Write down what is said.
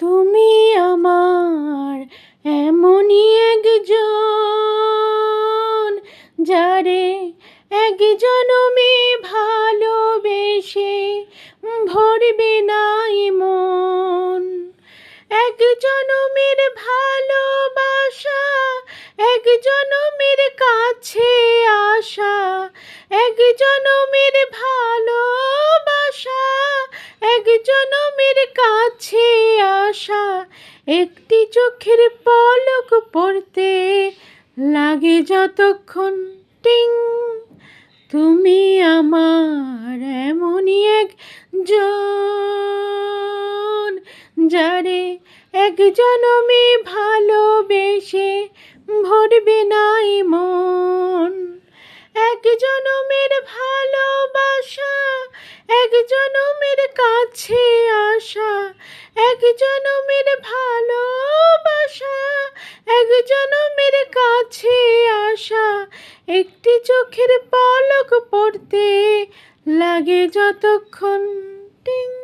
তুমি আমার এমনই একজন, যারে এক জনমে ভালোবেসে ভরবে নাই মন। এক জনমের ভালোবাসা, এক জনমের কাছে আসা, এক জনমের ভালোবাসা, এক জনমের কাছে আসা। একটি চোখের পলক পড়তে লাগে যতক্ষণ, টিং। তুমি আমার এমনই একজন, যারে এক জনমে ভালোবেসে ভরবে নাই মন। এক জনমের ভালোবাসা, এক জনমের কাছে আসা, এক জনমের ভালোবাসা, এক জনমের কাছে আসা। একটি চোখের পলক পড়তে লাগে যতক্ষণ, টিং।